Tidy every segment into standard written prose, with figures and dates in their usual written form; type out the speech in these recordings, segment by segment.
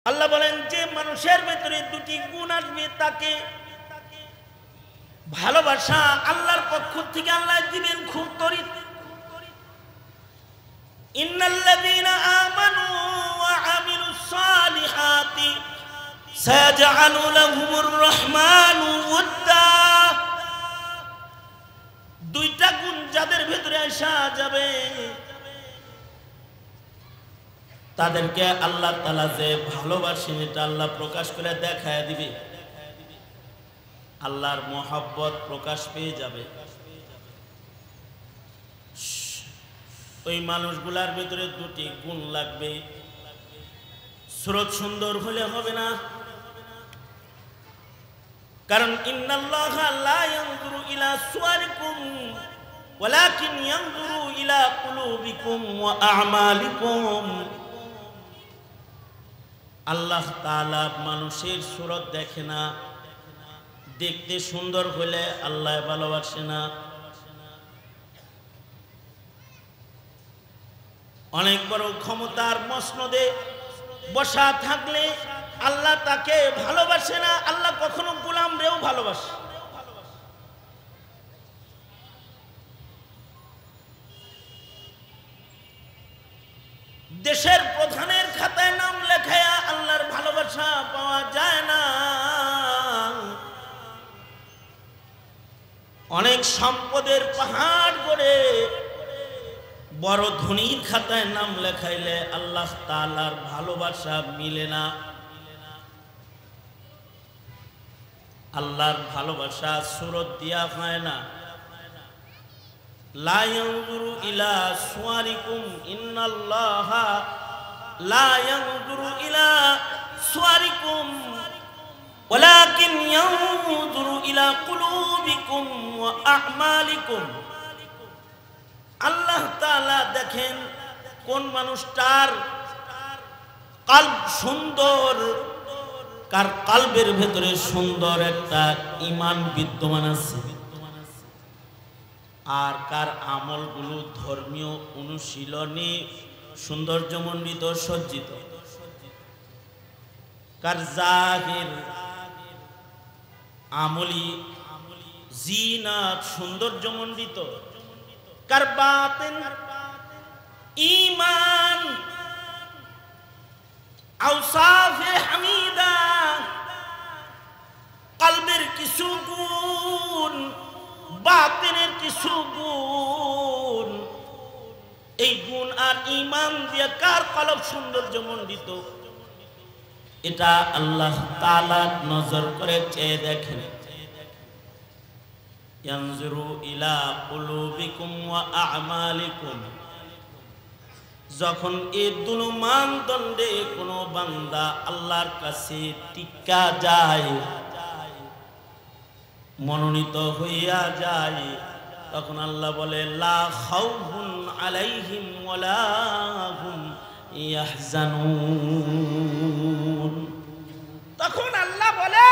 আল্লাহ বলেন যে মানুষের ভিতরে দুটি গুণ আসবে তাকে ভালোবাসা আল্লাহর পক্ষ থেকে আল্লাহ দিবেন খুব ত্বরিত। ইন্নাল্লাযীনা আমানু ওয়া আমিলুস সালিহাতি সায়াজআলু লাহুমুর রহমানু ওয়াদ্দা। দুইটা গুণ যাদের ভিতরে আসা যাবে তাদেরকে আল্লাহ তাআলা যে ভালোবাসেন এটা আল্লাহ প্রকাশ করে দেখায় দিবে। আল্লাহর মহব্বত প্রকাশ পেয়ে যাবে। ওই মানুষগুলার ভিতরে দুটি গুণ লাগবে। সুরত সুন্দর হলে হবে না, কারণ ইন্নাল্লাহা লা ইয়ানজুরু ইলা সুওয়ারিকুম ওয়ালাকিন ইয়ানজুরু ইলা কুলুবিকুম ওয়া আ'মালিকুম। আল্লাহ তাআলা মানুষের সুরত দেখে না, দেখতে সুন্দর হলে আল্লাহ ভালোবাসে না। অনেক বড় ক্ষমতার মসনদে বসা থাকলে আল্লাহ তাকে ভালোবাসে না, আল্লাহ কখনো গোলামরেও ভালোবাসে। দেশের প্রধানের খাতায় নাম লেখায়া আল্লাহর ভালোবাসা পাওয়া যায় না। অনেক সম্পদের পাহাড় গড়ে বড় ধনীর খাতায় নাম লেখাইলে আল্লাহ তাআলার ভালোবাসা মিলে না। আল্লাহর ভালোবাসা সুরত দিয়া হয় না। লা ইয়ানজুরু ইলা সুওয়ারিকুম ইন্নাল্লাহা লা ইয়ানজুরু ইলা সুওয়ারিকুম ওয়ালাকিন ইয়ানজুরু ইলা কুলুবিকুম ওয়া আ'মালিকুম। আল্লাহ তাআলা দেখেন কোন মানুষটার কলব সুন্দর, কার কলবের ভেতরে সুন্দর একটা ঈমান বিদ্যমান আছে, আর কার আমলগুলো ধর্মীয় অনুশীলনে সৌন্দর্যমণ্ডিত সজ্জিত, কার জাহির আমলি জিনাত সৌন্দর্যমণ্ডিত, কার বাতিন ঈমান আওসাফে হামিদা। কলবের কিছু গুণ, বাতিনের কিছু গুণ, এই গুণ আর ঈমান দিয়ে কার কলব সৌন্দর্যমণ্ডিত এটা আল্লাহ তাআলা নজর করে চেয়ে দেখেন। ইয়ানজুরু ইলা কুলুবিকুম ওয়া আ'মালিকুম। যখন এই দুটো মানদণ্ডে কোনো বান্দা আল্লাহর কাছে টিকা যায়, মনোনীত হইয়া যায়, তখন আল্লাহ বলে লা খাউফুন আলাইহিম ওয়ালা হুম ইয়াহজানুন। তখন আল্লাহ বলে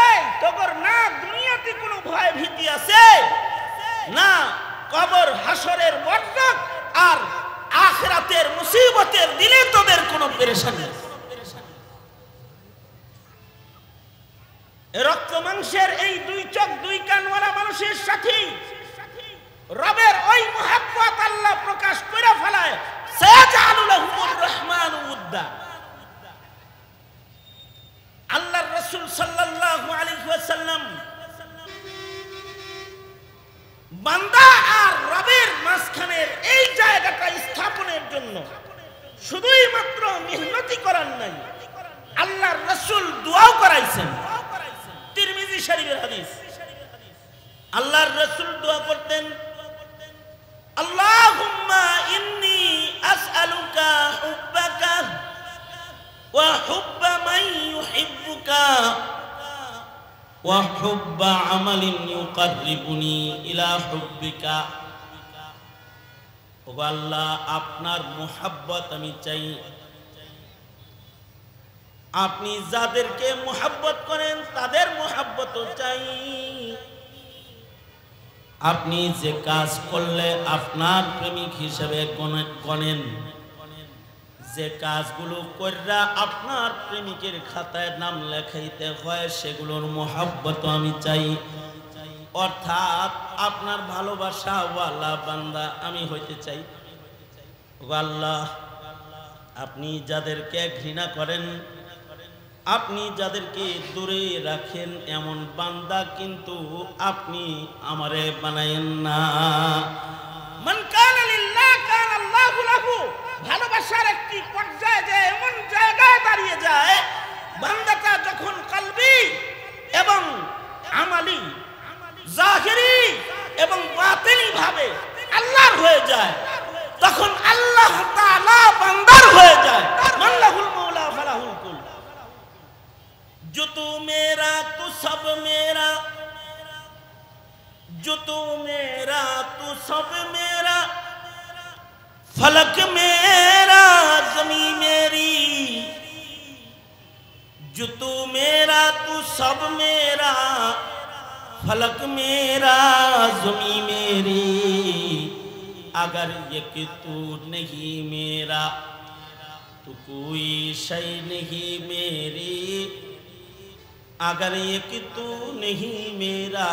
এই তোর না দুনিয়াতে কোনো ভয় ভীতি আছে না, কবর হাসরের বরকত আর আখিরাতের মুসিবতের দিনে তোদের কোনো পেরেশানি নেই। রক্ত মাংসের এই দুই চোখ দুই কানওয়ালা মানুষের সাথে রবের ওই মুহাব্বত আল্লাহ প্রকাশ করে ফেলায়। সায়াজআলু লাহুমুর রহমানু ওয়াদ্দা। আল্লাহর রাসূল সাল্লাল্লাহু আলাইহি ওয়াসাল্লাম বান্দা আর রবের মাঝখানের এই জায়গাটা স্থাপনের জন্য শুধুই মাত্র মেহনতি করার নাই, আল্লাহর রাসূল দোয়াও করাইছেন। তিরমিজি শরীফের হাদিস, আল্লাহর রাসূল দোয়া করতেন আল্লাহুম্মা ইন্নী আসআলুকা হুব্বাকা ওয়া হুব্বা মান ইউহিব্বুকা ওয়া হুব্বা আমালিন ইউকাররিবুনি ইলা হুব্বিকা। ও আল্লাহ, আপনার মুহাব্বত আমি চাই, আপনি যাদেরকে মুহাব্বত করেন তাদের মুহাব্বতও চাই, আপনি যে কাজ করলে আপনার প্রেমিক হিসেবে গণেন, যে কাজগুলো কইরা আপনার প্রেমিকের খাতায় নাম লেখাইতে হয় সেগুলোর মোহাব্বত আমি চাই, অর্থাৎ আপনার ভালোবাসা ওয়ালা বান্দা আমি হইতে চাই। আল্লাহ, আপনি যাদেরকে ঘৃণা করেন, আপনি যাদেরকে দূরে রাখেন, এমন বান্দা কিন্তু আপনি আমারে বানায়েন না। মান কানা লিল্লাহ কানা আল্লাহু লাহু। ভালোবাসার একটি পর্যায়ে যে এমন জায়গায় দাঁড়িয়ে যায়, বান্দাটা যখন কলবি এবং আমালি, জাহিরি এবং বাতিনি ভাবে আল্লাহর হয়ে যায়, তখন আল্লাহ তাআলা বান্দার হয়ে যায়। মান লাহুল মাওলা ফালাহুল কুল। जो तू मेरा तू सब मेरा, जो तू मेरा तू सब मेरा, फलक मेरा ज़मी मेरी, जो तू मेरा तू सब मेरा, फलक मेरा ज़मी मेरी, अगर ये कि तू नहीं मेरा तो कोई शय नहीं मेरी, अगर ये कि तू नहीं मेरा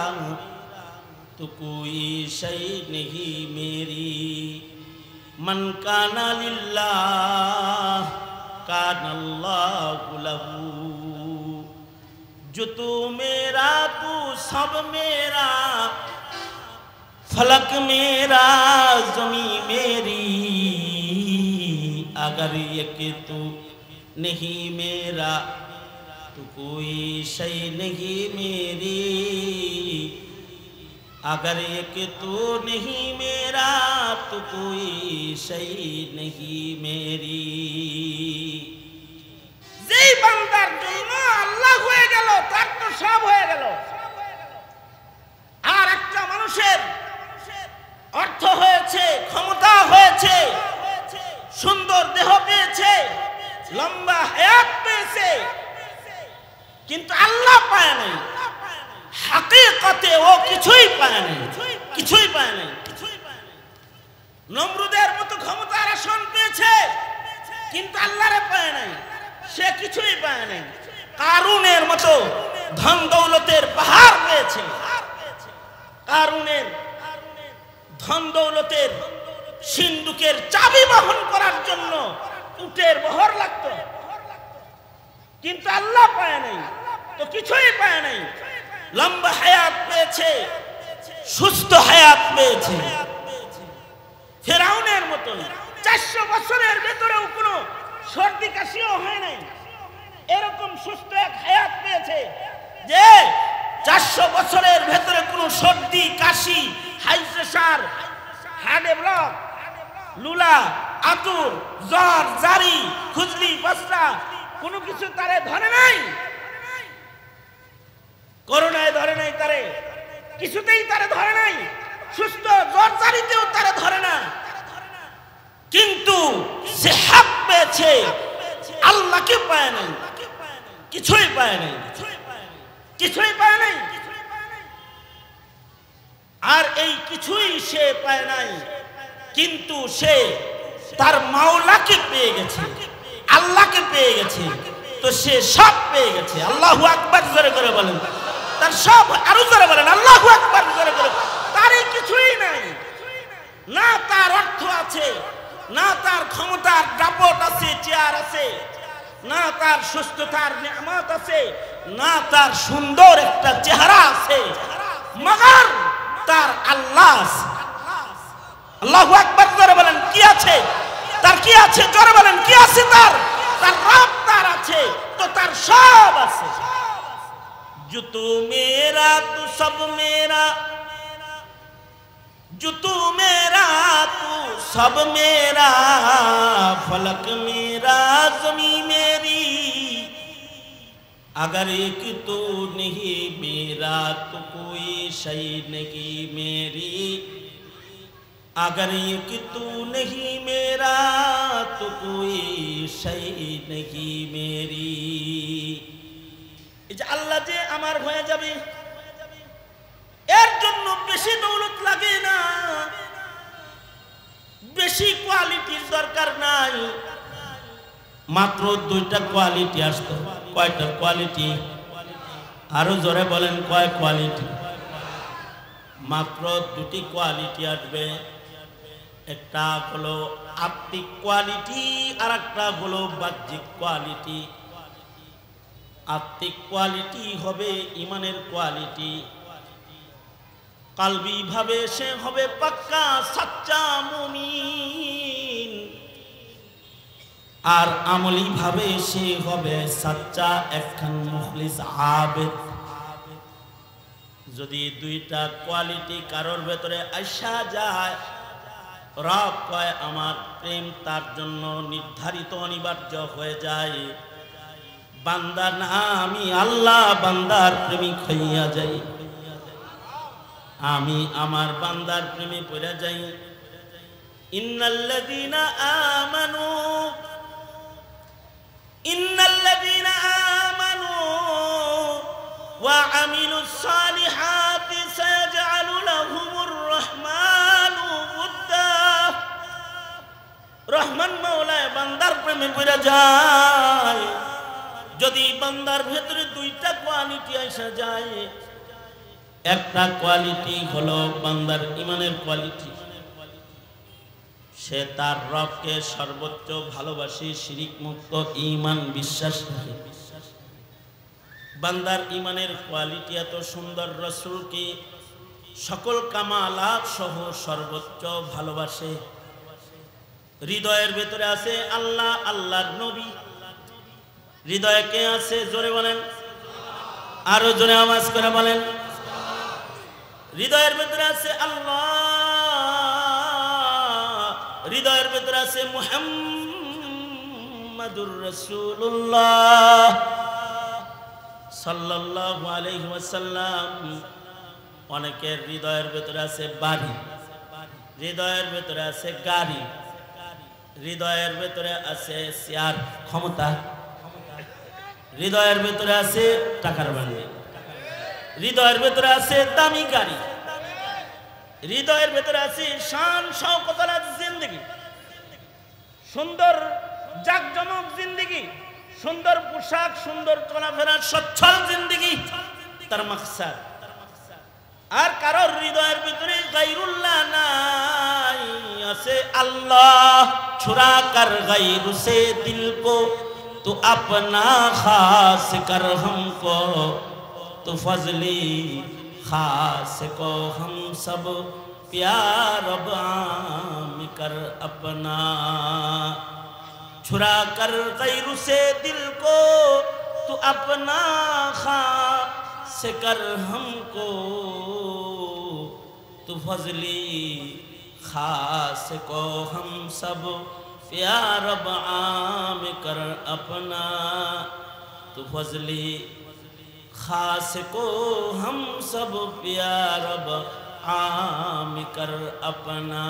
तो कोई शय नहीं मेरी। मन काना लिल्लाह काना अल्लाहु लहू। जो तू मेरा तू सब मेरा, फलक मेरा ज़मी मेरी, अगर ये कि तू नहीं मेरा तो कोई शय नहीं मेरी, अगर ये कि तू नहीं मेरा तो कोई शय नहीं मेरी। যেই বান্দার জন্য আল্লাহ হয়ে গেল তার তো সব হয়ে গেল। আর একটা মানুষের অর্থ হয়েছে, ক্ষমতা হয়েছে, সুন্দর দেহ পেয়েছে, লম্বা হায়াত পেয়েছে, কিন্তু আল্লাহ পায় নাই। হাকিকতে ও কিছুই পায় নাই, কিছুই পায় নাই। নমরুদের মতো ক্ষমতার আসন পেয়েছে, কিন্তু আল্লাহরে পায় নাই, সে কিছুই পায় নাই। কারুনের মতো ধন দৌলতের পাহাড় পেয়েছে, কারুনের ধন দৌলতের সিন্ধুকের চাবি বহন করার জন্য উটের বহর লাগতো, কিন্তু আল্লাহ পায় নাই, তো কিছুই পায় নাই। লম্বা হায়াত পেয়েছে, সুস্থ হায়াত পেয়েছে। ফেরাউনের মতন 400 বছরের ভেতরেও কোনো সর্দি কাশিও হয় নাই, এরকম সুস্থ এক হায়াত পেয়েছে যে 400 বছরের ভেতরে কোনো সর্দি কাশি, হাই প্রেসার, হার্টে ব্লক, লুলা, আতুর, জ্বর, জারি, খুজলি, বসরা কোনো কিছু তারে ধরে নাই। করোনায় ধরে নাই তারে, কিছুতেই তারে ধরে নাই, সুস্থ জ্বর জারিতেও তারে ধরে না। কিন্তু সে হক পেয়েছে, আল্লাহকে পায় নাই, কিছুই পায় নাই, কিছুই পায় নাই। আর এই কিছুই সে পায় নাই, কিন্তু সে তার মাওলাকে পেয়ে গেছে, আল্লাহকে পেয়ে গেছে, তো সে সব পেয়ে গেছে। আল্লাহু আকবার জোরে করে বলেন, তার সব, আরো জোরে বলেন আল্লাহু আকবার জোরে করে। তার কিছুই নাই, না তার অর্থ আছে, না তার ক্ষমতার দাপট আছে, চেয়ার আছে, না তার সুস্থতার নিয়ামত আছে, না তার সুন্দর একটা চেহারা আছে, মগর তার আল্লাহ আছে। আল্লাহু আকবার জোরে বলেন, কি আছে তার? কি আছে জোরে বলেন, কি আছে তার? তার রব তার আছে, তো তার সব আছে। जो तू मेरा तू सब मेरा, जो तू मेरा तू सब मेरा, फलक मेरा ज़मी मेरी, अगर एक तू नहीं मेरा तो कोई शय नहीं मेरी, अगर एक तू नहीं मेरा तो कोई शय नहीं मेरी। আল্লাহ যে আমার হয়ে যাবে, এর জন্য বেশি দৌলত লাগে না, বেশি কোয়ালিটির দরকার নাই। মাত্র দুইটা কোয়ালিটি আসতো। কয়টা কোয়ালিটি? আরো জোরে বলেন, কয় কোয়ালিটি? মাত্র দুটি কোয়ালিটি আসবে। একটা হলো আত্মিক কোয়ালিটি, আর একটা হলো বাহ্যিক কোয়ালিটি। আত্মিক কোয়ালিটি হবে ইমানের কোয়ালিটি, কালবি ভাবে সে হবে পাক্কা সাচ্চা মুমিন, আর আমলি ভাবে সে হবে সাচ্চা একখান মুখলিস আবেদ। যদি দুইটা কোয়ালিটি কারোর ভেতরে আইসা যায়, রব কয় আমার প্রেম তার জন্য নির্ধারিত অনিবার্য হয়ে যায়। বান্দা না আমি আল্লাহ বান্দার প্রেমিক হইয়া যাই, আমি আমার বান্দার প্রেমে পড়ে যাই। ইন্নাল্লাযীনা আমানু ওয়া আমিলুস সালিহাতি সায়াজআলু লাহুমুর রাহমানু উদ্দা। রহমান মাওলা বান্দার প্রেমে পড়ে যায়। যদি বান্দার ভেতরে দুইটা কোয়ালিটি আসা যায়, একটা কোয়ালিটি হলো বান্দার ইমানের কোয়ালিটি, সে তার রবকে সর্বোচ্চ ভালোবাসে, শিরিক মুক্ত ঈমান বিশ্বাস রাখে। বান্দার ইমানের কোয়ালিটি এত সুন্দর, রাসূলকে সকল কামালাত সহ সর্বোচ্চ ভালোবাসে। হৃদয়ের ভেতরে আছে আল্লাহ, আল্লাহর নবী। হৃদয়ে কে আছে? জোরে বলেন, আরো জোরে আওয়াজ করে বলেন। হৃদয়ের ভেতরে আছে আল্লাহ, হৃদয়ের ভেতরে আছে মুহাম্মাদুর রাসূলুল্লাহ সাল্লাল্লাহু আলাইহি ওয়াসাল্লাম। অনেকের হৃদয়ের ভেতরে আছে বাড়ি, হৃদয়ের ভেতরে আছে গাড়ি, হৃদয়ের ভেতরে আছে চেয়ার ক্ষমতা, হৃদয়ের ভেতরে আছে টাকার বান্ডিল, হৃদয়ের ভেতরে আছে দামি গাড়ি, হৃদয়ের ভেতরে আছে শান শওকতওয়ালা জিন্দেগি, সুন্দর জাকজমক জিন্দেগি, সুন্দর পোশাক, সুন্দর চলাফেরা, সচ্ছল জিন্দেগি তার মাকসাদ। আর কারোর হৃদয়ের ভিতরে গায়রুল্লাহ নাই, আছে আল্লাহ। ছুরা কর গায়রু সে দিল কো তু আপনা খাস কর हमको, तो फजली खास को हम सब प्यार अब आम कर अपना। छुरा कर गैरू से दिल को तू अपना खास कर हमको, तो फजली खास को हम सब प्यार अब आम कर अपना। तो फजली खास को हम सब प्यार अब आम कर अपना।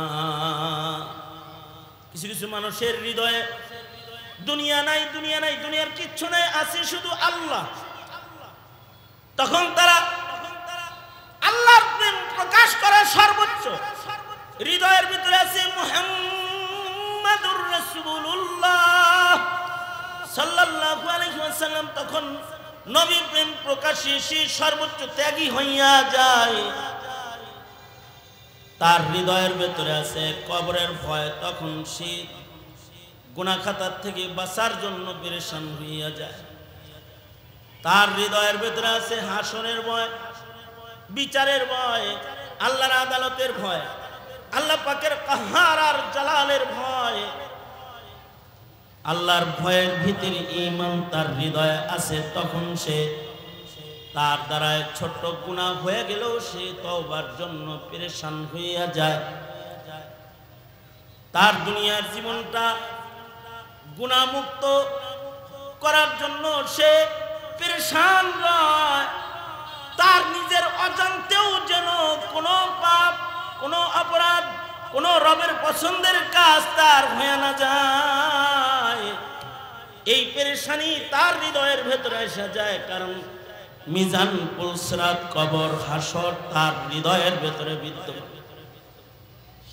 কিছু কিছু মানুষের হৃদয়ে দুনিয়া নাই, দুনিয়া নাই, দুনিয়ার কিচ্ছু নাই, আছে শুধু আল্লাহ। তখন তারা আল্লাহর প্রেম প্রকাশ করে সর্বোচ্চ। হৃদয়ের ভিতরে আছে মুহাম্মাদুর রাসূলুল্লাহ সাল্লাল্লাহু আলাইহি ওয়াসাল্লাম। তখন নবী প্রেম প্রকাশে সে সর্বোচ্চ ত্যাগী হইয়া যায়। তার হৃদয়ের ভেতরে আছে কবরের ভয়, তখন সে গুনাহ খাতার থেকে বাঁচার জন্য পেরেশান হইয়া যায়। তার হৃদয়ের ভেতরে আছে হাসরের ভয়, বিচারের ভয়, আল্লাহর আদালতের ভয়, আল্লাহ পাকের কাহার আর জালালের ভয়। আল্লাহর ভয়ের ভিতরে ঈমান তার হৃদয়ে আছে। তখন সে তার দ্বারা ছোট গুনাহ হয়ে গেলেও সে তওবার জন্য পেরেশান হইয়া যায়। তার দুনিয়ার জীবনটা গুনাহমুক্ত করার জন্য সে পেরেশান হয়। তার নিজের অজান্তেও যেন কোনো পাপ, কোনো অপরাধ, কোনো রবের পছন্দের কাজ তার হয়ে না যায়। এই পেরেশানি তার হৃদয়ের ভেতরে এসে যায়, কারণ মিজান, পুলসরাত, কবর, হাসর তার হৃদয়ের ভেতরে বিদ্যমান।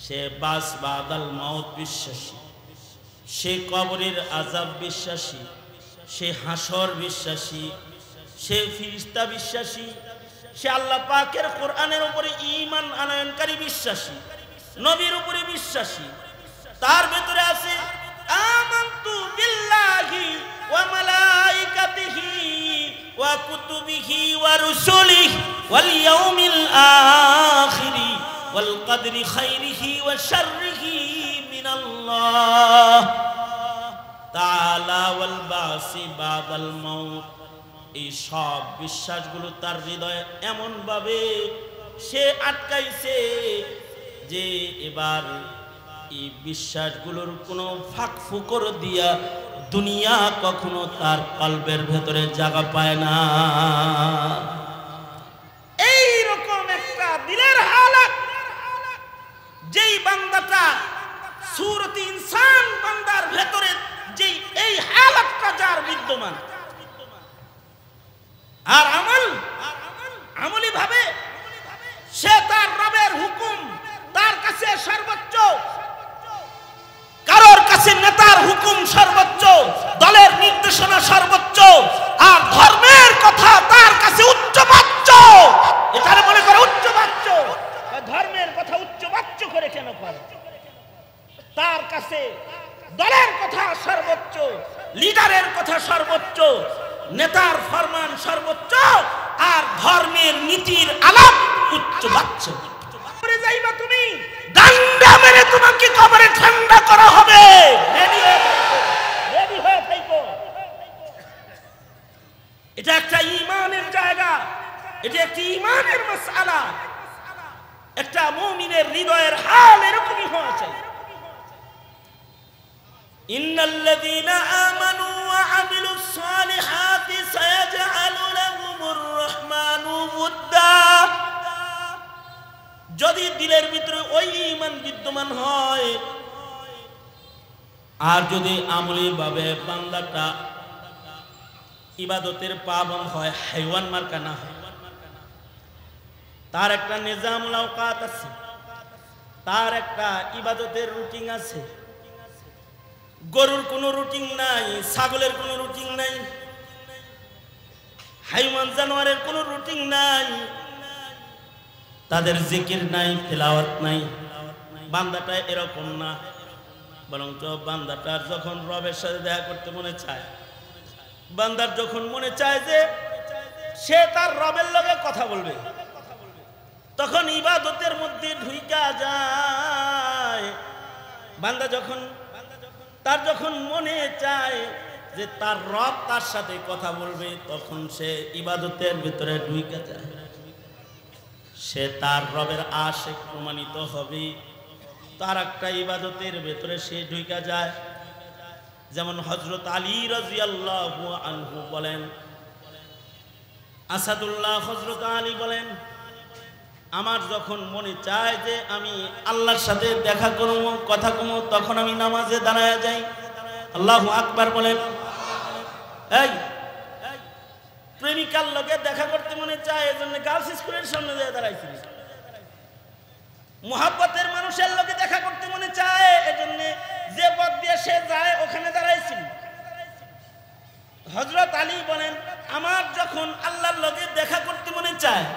সে বাস বাদাল মাউত বিশ্বাসী, সে কবরের আযাব বিশ্বাসী, সে হাসর বিশ্বাসী, সে ফিরিস্তা বিশ্বাসী, সে আল্লাহ পাকের কোরআনের উপরে ঈমান আনয়নকারী বিশ্বাসী, নবীর উপরে বিশ্বাসী। তার ভেতরে আছে আমানতু বিল্লাহি ওয়া মালাইকাতিহি ওয়া কুতুবিহি ওয়া রুসুলিহি ওয়াল ইয়াউমিল আখিরি ওয়াল কদরি খাইরিহি ওয়া শাররিহি মিনাল্লাহ তাআলা ওয়াল বাসি বাদাল মাউত। এই সব বিশ্বাসগুলো তার হৃদয়ে এমন ভাবে সে আটকাইছে যে এবার এই বিশ্বাসগুলোর কোনো ফাঁক ফুকর দিয়া দুনিয়া কখনো তার কলবের ভেতরে জায়গা পায় না। এই রকম একটা দিলের হালাত যেই বান্দাটা সূরত ইনসান বান্দার ভেতরে যেই এই হালাতটা যার বিদ্যমান, আর আমলি ভাবে সে তার রবের হুকুম তার কাছে সর্বোচ্চ, কারোর কাছে নেতার হুকুম সর্বোচ্চ, দলের নির্দেশনা সর্বোচ্চ, আর ধর্মের কথা তার কাছে উচ্চবাচ্য। এটারে মনে করে উচ্চবাচ্য, ধর্মের কথা উচ্চবাচ্য করে কেন করে? তার কাছে দলের কথা সর্বোচ্চ, লিডারের কথা সর্বোচ্চ, নেতার ফরমান সর্বোচ্চ, আর ধর্মের নীতির আলাপ উচ্চবাচ্য। কবরে যাইবা তুমি, ডান্ডা মেরে তোমাকে কবরে ঠান্ডা করা হবে। রেডি হয়ে থাকো। এটা একটা ঈমানের জায়গা, এটা একটা ঈমানের মাসআলা। একটা মুমিনের হৃদয়ের হাল এরকমই হওয়া চাই। ইন্নাল্লাযীনা আমানু ওয়া আমিলুস সালিহাতি সায়াজআলু লাহুমুর রাহমানু উদ্দা। যদি দিলের ভিতরে ওই ঈমান বিদ্যমান হয়, আর যদি আমলি ভাবে বান্দাটা ইবাদতের পাবন হয়, হাইওয়ান মার্কা না হয়, তার একটা নিজামুল আওকাত আছে, তার একটা ইবাদতের রুটিন আছে। গরুর কোনো রুটিন নাই, ছাগলের কোনো রুটিন নাই, হাইওয়ান জানোয়ারের কোনো রুটিন নাই, তাদের জিকির নাই, তেলাওয়াত নাই। বান্দাটা এরকম না, বরং বান্দাটার যখন রবের সাথে দেখা করতে মনে চায়, বান্দার যখন মনে চায় যে সে তার রবের লগে কথা বলবে, তখন ইবাদতের মধ্যে ঢুইকা যায়। বান্দা তার যখন মনে চায় যে তার রব তার সাথে কথা বলবে, তখন সে ইবাদতের ভিতরে ঢুইকা যায়। সে তার রবের আশিক প্রমাণিত হবে, তার একটা ইবাদতের ভেতরে সে ঢুইকা যায়। যেমন হযরত আলী রাদিয়াল্লাহু আনহু বলেন, আসাদুল্লাহ হযরত আলী বলেন, আমার যখন মনে চায় যে আমি আল্লাহর সাথে দেখা করব, কথা কমো, তখন আমি নামাজে দাঁড়ায় যাই। আল্লাহু আকবার বলেন। এই প্রেমিকার লগে দেখা করতে মনে চায়, এজন্য গার্লস স্কুলের সামনে যেয়ে দাঁড়াইছি। মুহাব্বতের মানুষের লগে দেখা করতে মনে চায়, এজন্য যে পথ দিয়ে সে যায় ওখানে দাঁড়াইছি। হযরত আলী বলেন, আমার যখন আল্লাহর লগে দেখা করতে মনে চায়,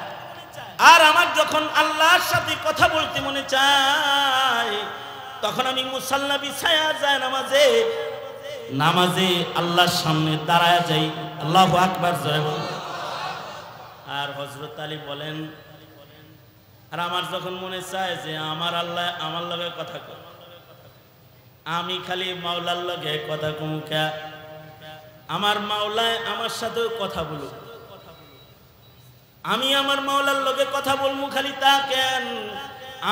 আর আমার যখন আল্লাহর সাথে কথা বলতে মনে চায়, তখন আমি মুসাল্লা বিছায়া যায় নামাজে আল্লাহর সামনে দাঁড়ায় যাই। আল্লাহু আকবার জোরে বলেন। আর হযরত আলী বলেন, আর আমার যখন মনে চায় যে আমার আল্লাহ আমার লগে কথা কয়, আমি খালি মাওলার লগে কথা কমুকা, আমার মাওলায় আমার সাথেও কথা বলুক, আমি আমার মাওলার লগে কথা বলবো, খালি তা কেন,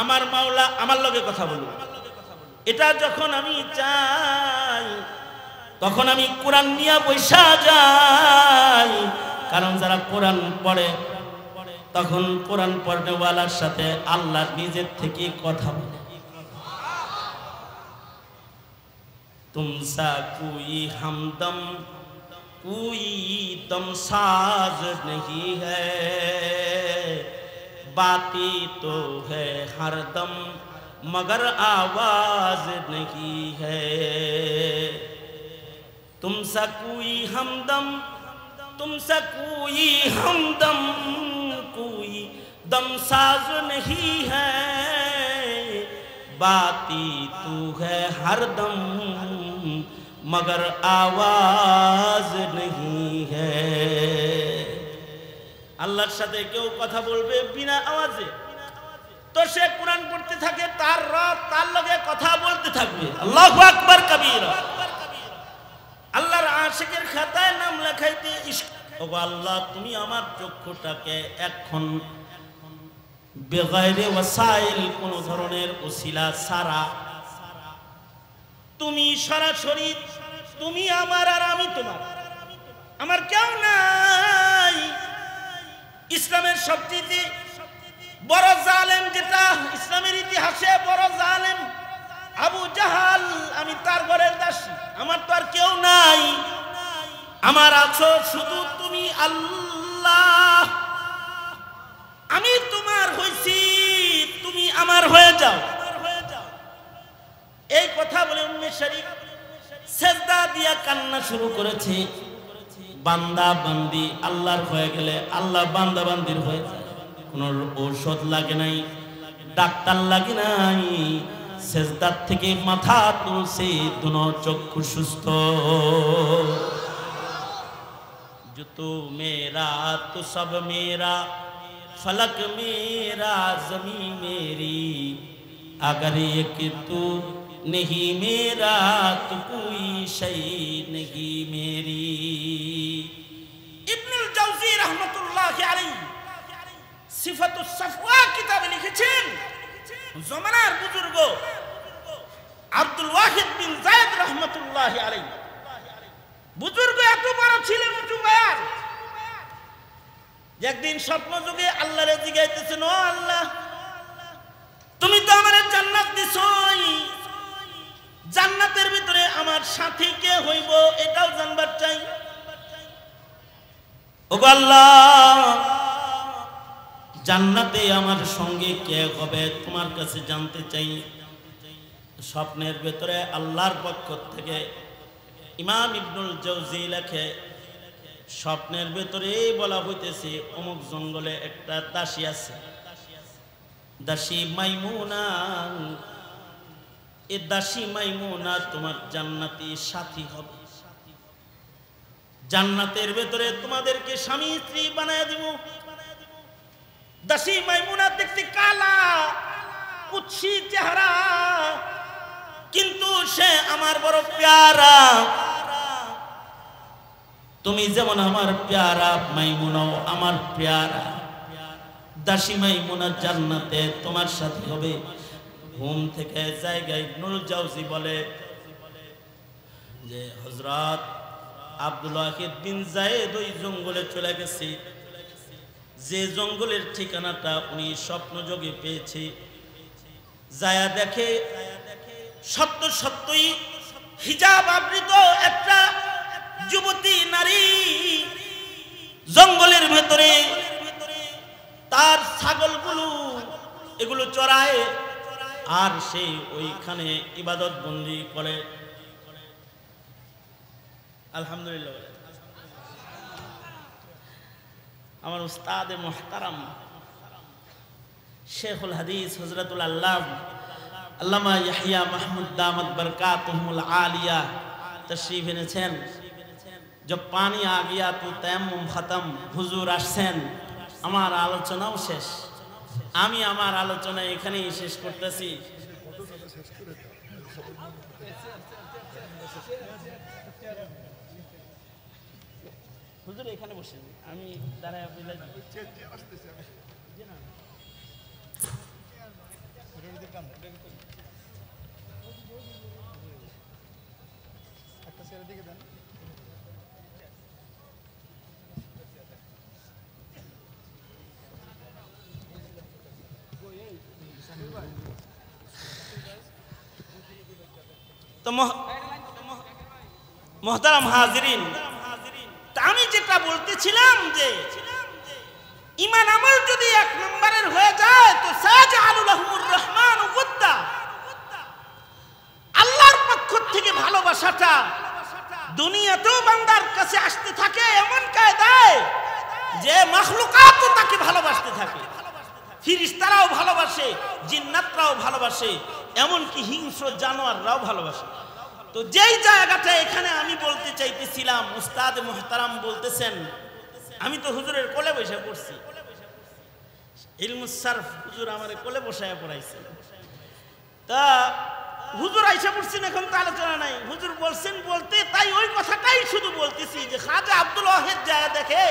আমার মাওলা আমার লগে কথা বলুক। এটা যখন আমি চাই, তখন আমি কোরআন নিয়ে বৈশা যাই। কারণ যারা কোরআন পড়ে, তখন কোরআন পড়নেওয়ালার সাথে আল্লাহ নিজের থেকে কথা বলে। তুমসা কুই হামদম कोई दम साज नहीं है, बाती तो है हरदम मगर आवाज नहीं है। तुमसा कोई हमदम, तुमसा कोई हमदम, कोई दमसाज नहीं है। बाती तू है हरदम, मगर आवाज नहीं है। আল্লাহর সাথে কেউ কথা বলবে বিনা আওয়াজে, তো সে কোরআন পড়তে থাকে, তার রব তার লগে কথা বলতে থাকবে। আল্লাহু আকবার কবীরা। আল্লাহর আশিকের খাতায় নাম লেখাইতে ও আল্লাহ তুমি আমার চক্ষুটাকে এখন বেগাইরে ওয়াসাইল, কোন ধরনের ওসিলা ছাড়া তুমি সরাসরি, তুমি আমার আর আমি তোমার, আমার কেউ নাই। ইসলামের সবচেয়ে বড় জালেম, যেটা ইসলামের ইতিহাসে বড় জালেম, আবু জাহাল, আমি তার ঘরের দাসী, আমার তো আর কেউ নাই, আমার আছো শুধু তুমি আল্লাহ। আমি তোমার হইছি, তুমি আমার হয়ে যাও। এই কথা বলে উম্মে শরীফ সেজদা দিয়া কান্না শুরু করেছে। বান্দা বান্দি আল্লাহর হয়ে গেলে আল্লাহ বান্দা বান্দির হয়ে যায়। কোনো ঔষধ লাগে নাই, ডাক্তার লাগে নাই, সেজদার থেকে মাথা তুলছে, দুনো চক্ষু সুস্থ। जो तू मेरा तो सब मेरा, फलक मेरा ज़मी मेरी, अगर एक तू नहीं मेरा तो कोई शै नहीं मेरी। ইবনুল জাওজি রাহমাতুল্লাহি আলাইহি সিফাতুস সাফওয়া কিতাবে লিখেছেন, জমানার বুজুর্গ আব্দুল ওয়াহিদ বিন যায়েদ রাহমাতুল্লাহি আলাইহি, বুজুর্গ এত বড় ছিলেন উঁচু বয়ান, একদিন স্বপ্ন যুগে আল্লাহরে জিজ্ঞাসা, ও আল্লাহ তুমি তো আমারে জান্নাত দিছই, জান্নাতের ভিতরে আমার সাথী কে হইব এটাও জানবার চাই। ও আল্লাহ জান্নাতে আমার সঙ্গে কে হবে তোমার কাছে জানতে চাই। স্বপ্নের ভিতরে আল্লাহর পক্ষ থেকে ইমাম ইবনুল জাওজি লেখে, স্বপ্নের ভিতরে বলা হইতেছে অমুক জঙ্গলে একটা দাসী আছে, দাসী মাইমুনা, এ দাসী মাইমুনা তোমার জান্নাতি সাথী হবে, জান্নাতের ভেতরে তোমাদেরকে স্বামী স্ত্রী বানায় দিব। দাসী মাইমুনা দেখতে কালা কুৎসি চেহারা, কিন্তু সে আমার বড় প্যারা। তুমি যেমন আমার প্যারা, মাইমুনাও আমার প্যারা। দাসী মাইমুনা জান্নাতে তোমার সাথে হবে। ঘুম থেকে জায়গায় ইবনুল জাওজি বলে যে হযরত আব্দুল ওয়াহিদ বিন যায়েদ ওই জঙ্গলে চলে গেছে, যে জঙ্গলের ঠিকানাটা উনি স্বপ্নযোগে পেয়েছে। যায়া দেখে সত্য সত্যই হিজাব আবৃত একটা যুবতী নারী জঙ্গলের ভেতরে তার ছাগলগুলো এগুলো চড়ায়, আর সে ওইখানে ইবাদত বন্দি করে। আলহামদুলিল্লাহ। আমার উস্তাদে মুহতারাম শেখুল হাদিস হযরতুল আল্লামা ইয়াহইয়া মাহমুদ দামাত বরকাতুহুল আলিয়া তশরিফ এনেছেন। जब पानी आ गया तो तयम्मुम खत्म, হুজুর আসছেন, আমার আলোচনাও শেষ। আমি আমার আলোচনা এখানেই শেষ করতেছি। হুজুর এখানে বসেন, আমি দাঁড়ায় আপনাদের একটা ছেড়ে দিকে দেন। তো মোহতারাম হাজিরিন, আমি যেটা বলতেছিলাম যে ঈমান আমল যদি এক নম্বরের হয়ে যায় তো সায়াজআলু লাহুর রহমানু ওয়াদ্দা, ভালোবাসাটা দুনিয়াতেও বান্দার কাছে আসতে থাকে এমন কায়দায় যে মাখলুকাতও তাকে ভালোবাসতে থাকে, ফিরিস্তারাও ভালোবাসে, জিন্নাতরাও ভালোবাসে, এমনকি হিংস্র জানোয়াররাও ভালোবাসে। তো যেই জায়গাটা এখানে আমি বলতে চাইতেছিলাম, উস্তাদ মুহতারাম বলতেছেন, আমি তো হুজুরের কোলে বসে পড়ছি, ইলমুস সারফ হুজুর আমারে কোলে বসায় পড়াইছে। তা হুজুর আইসা পড়ছেন, এখন তো আলোচনা নাই, হুজুর বলছেন বলতে, তাই ওই কথাটাই শুধু বলতেছি যে খাজা আব্দুল ওয়াহেদ যায় দেখে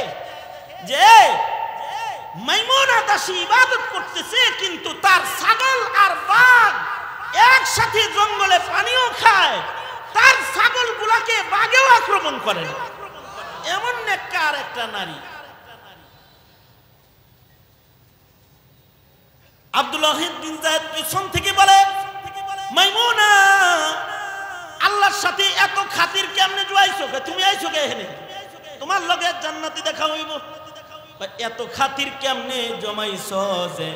যে মাইমুনা দাসী ইবাদত করতেছে, কিন্তু তার ছাগল আর বাঘ একসাথে জঙ্গলে পানিও খায়, তার ছাগলগুলাকে বাঘেও আক্রমণ করে না। এমন নেককার একটা নারী। আব্দুল ওয়াহিদ বিন যায়েদ পিছন থেকে বলে, মাইমুনা আল্লাহর সাথে এত খাতির কেমনে জুয়াইছো? তুমি আইছো কে এখানে? তোমার লগে জান্নাতি দেখা হইব। এত খাতির কেমনে জমাইছো যে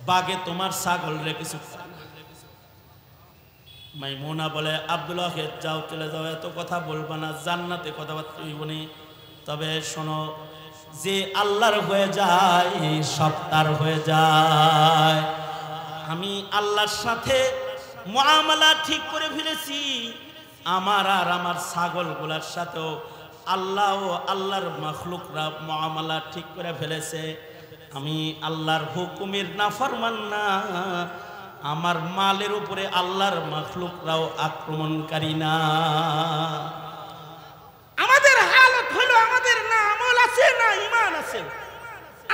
বাগে তোমার ছাগল রে কিছু? মাইমুনা বলে, আব্দুল ওয়াহিদ যাও, চলে যাও, এত কথা বলবা না, জান্নাতে কথাবার্তা হইব না। তবে শোনো, যে আল্লাহর হয়ে যায় সব তার হয়ে যায়। আমি আল্লাহর সাথে মুআমালা ঠিক করে ফেলেছি, আমার আর আমার ছাগলগুলার সাথেও আল্লাহ ও আল্লাহর মাখলুকরা মুআমালা ঠিক করে ফেলেছে। আমি আল্লাহর হুকুমের নাফরমান না, আমার মালের উপরে আল্লাহর মাখলুকরাও আক্রমণকারী না। আমাদের হালত হলো, আমাদের না আমল আছে না ঈমান আছে,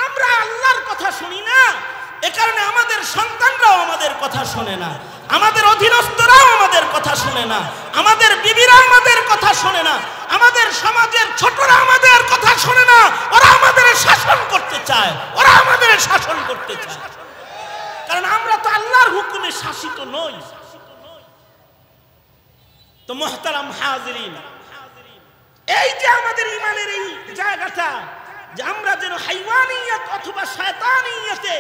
আমরা আল্লাহর কথা শুনি না, এ কারণে আমাদের সন্তানরাও আমাদের কথা শোনে না, আমাদের অধীনস্থরাও আমাদের কথা শোনে না, আমাদের বিবিরা আমাদের কথা শোনে না, আমাদের সমাজের ছোটরা আমাদের কথা শোনে না। ওরা আমাদের শাসন করতে চায়, ওরা আমাদের শাসন করতে চায়, কারণ আমরা তো আল্লাহর হুকুমে শাসিত নই। তো মুহতারাম হাজিরিন, এই যে আমাদের ঈমানের এই জায়গাটা, যে আমরা যেন হাইওয়ানিয়ত অথবা শয়তানিয়তে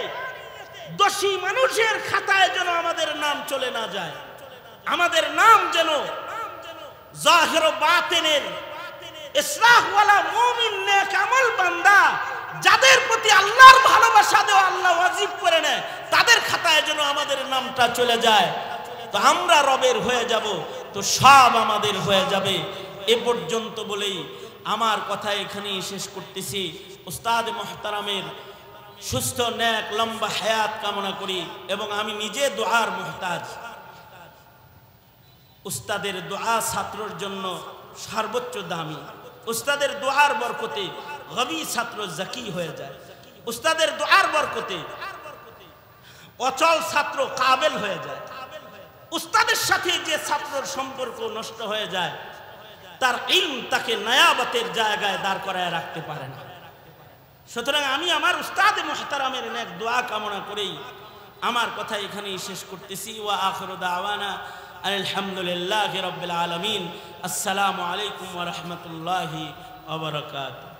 দোষী মানুষের খাতায় যেন আমাদের নাম চলে না যায়, আমাদের নাম যেন জাহির ও বাতিনের ইসলাহওয়ালা মুমিন নেক আমল বান্দা, যাদের প্রতি আল্লাহর ভালোবাসা দেওয়া আল্লাহ ওয়াজিব করে নেয়, তাদের খাতায় যেন আমাদের নামটা চলে যায়। তো আমরা রবের হয়ে যাব, তো সব আমাদের হয়ে যাবে। এ পর্যন্ত বলেই আমার কথা এখানেই শেষ করতেছি। উস্তাদ মুহতারামের সুস্থ নেক লম্বা হায়াত কামনা করি, এবং আমি নিজে দোয়ার মুহতাজ। উস্তাদের দোয়া ছাত্রর জন্য সর্বোচ্চ দামি। উস্তাদের দোয়ার বরকতে গবি ছাত্র জাকি হয়ে যায়, উস্তাদের দোয়ার বরকতে অচল ছাত্র কাবেল হয়ে যায়। উস্তাদের সাথে যে ছাত্রর সম্পর্ক নষ্ট হয়ে যায়, তার ইলম তাকে নায়াবতের জায়গায় দাঁড় করায় রাখতে পারে না। সুতরাং আমি আমার উস্তাদ মুহতারামের নেক দোয়া কামনা করেই আমার কথা এখানেই শেষ করতেছি। ওয়া আখিরু দাওয়ানা আলহামদুলিল্লাহি রাব্বিল আলামিন। আসসালামু আলাইকুম ওয়া রাহমাতুল্লাহি ওয়া বারাকাতুহু।